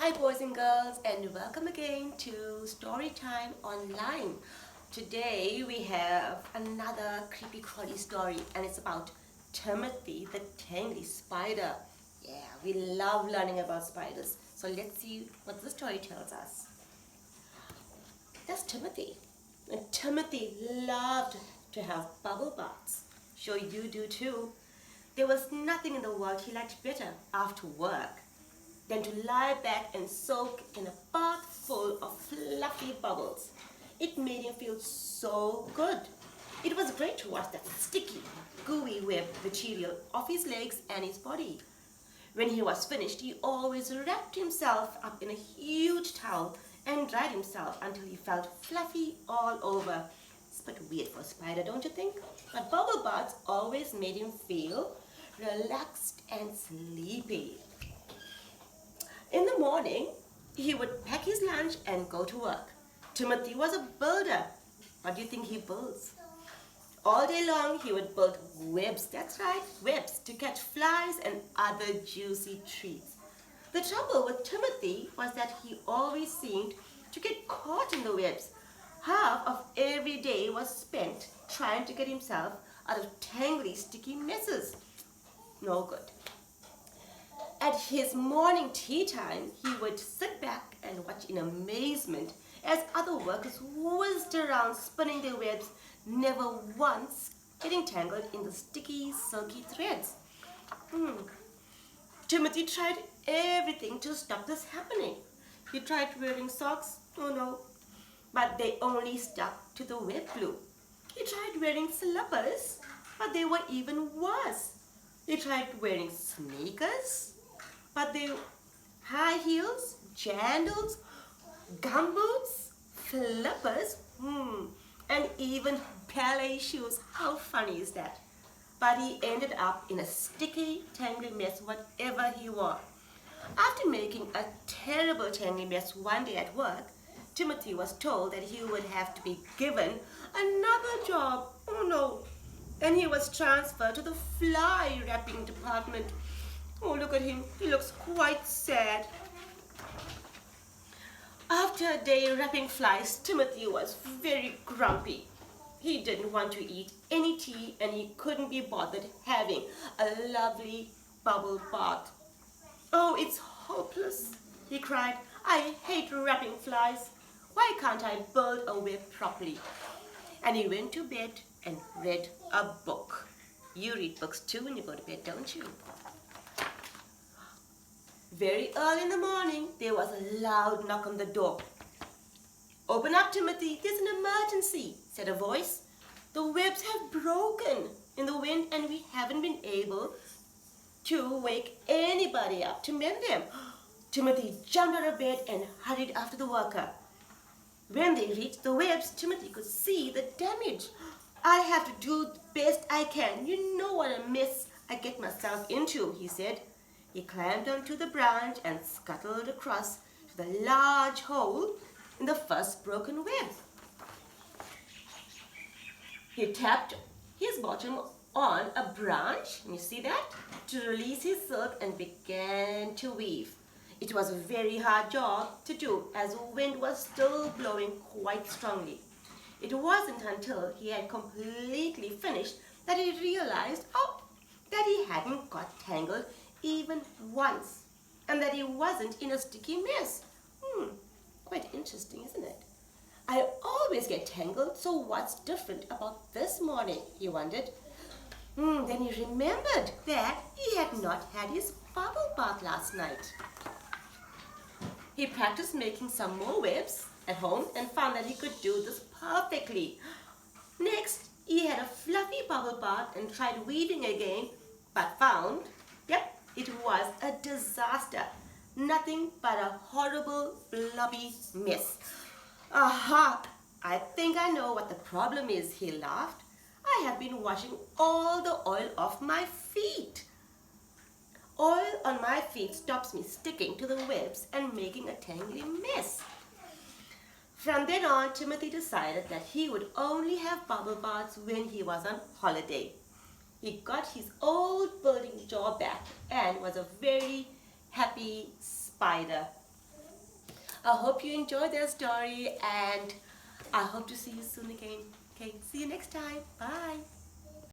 Hi boys and girls, and welcome again to Storytime Online. Today we have another creepy crawly story, and it's about Timothy the Tangly Spider. Yeah, we love learning about spiders. So let's see what the story tells us. That's Timothy. And Timothy loved to have bubble baths. Sure you do too. There was nothing in the world he liked better after work than to lie back and soak in a bath full of fluffy bubbles. It made him feel so good. It was great to watch that sticky, gooey web material off his legs and his body. When he was finished, he always wrapped himself up in a huge towel and dried himself until he felt fluffy all over. It's a bit weird for a spider, don't you think? But bubble baths always made him feel relaxed and sleepy. In the morning, he would pack his lunch and go to work. Timothy was a builder. What do you think he builds? All day long, he would build webs, that's right, webs, to catch flies and other juicy treats. The trouble with Timothy was that he always seemed to get caught in the webs. Half of every day was spent trying to get himself out of tangly, sticky messes. No good. At his morning tea time, he would sit back and watch in amazement as other workers whizzed around spinning their webs, never once getting tangled in the sticky, silky threads. Timothy tried everything to stop this happening. He tried wearing socks, oh no, but they only stuck to the web glue. He tried wearing slippers, but they were even worse. He tried wearing sneakers, but they high heels, jandals, gumboots, flippers, and even ballet shoes. How funny is that? But he ended up in a sticky, tangly mess whatever he wore. After making a terrible tangly mess one day at work, Timothy was told that he would have to be given another job. Oh no. And he was transferred to the fly wrapping department. Oh, look at him. He looks quite sad. After a day wrapping flies, Timothy was very grumpy. He didn't want to eat any tea and he couldn't be bothered having a lovely bubble bath. Oh, it's hopeless, he cried. I hate wrapping flies. Why can't I build a web properly? And he went to bed and read a book. You read books too when you go to bed, don't you? Very early in the morning, there was a loud knock on the door. Open up, Timothy, there's an emergency, said a voice. The webs have broken in the wind and we haven't been able to wake anybody up to mend them. Timothy jumped out of bed and hurried after the worker. When they reached the webs, Timothy could see the damage. I have to do the best I can. You know what a mess I get myself into, he said. He climbed onto the branch and scuttled across to the large hole in the first broken web. He tapped his bottom on a branch, can you see that, to release his silk and began to weave. It was a very hard job to do as the wind was still blowing quite strongly. It wasn't until he had completely finished that he realized, that he hadn't got tangled even once, and that he wasn't in a sticky mess. Quite interesting, isn't it? I always get tangled, so what's different about this morning, he wondered. Then he remembered that he had not had his bubble bath last night. He practiced making some more webs at home and found that he could do this perfectly. Next, he had a fluffy bubble bath and tried weaving again, but found, it was a disaster. Nothing but a horrible, blobby mess. Aha! I think I know what the problem is, he laughed. I have been washing all the oil off my feet. Oil on my feet stops me sticking to the webs and making a tangly mess. From then on, Timothy decided that he would only have bubble baths when he was on holiday. He got his old building job back and was a very happy spider. I hope you enjoyed their story and I hope to see you soon again. Okay, see you next time. Bye.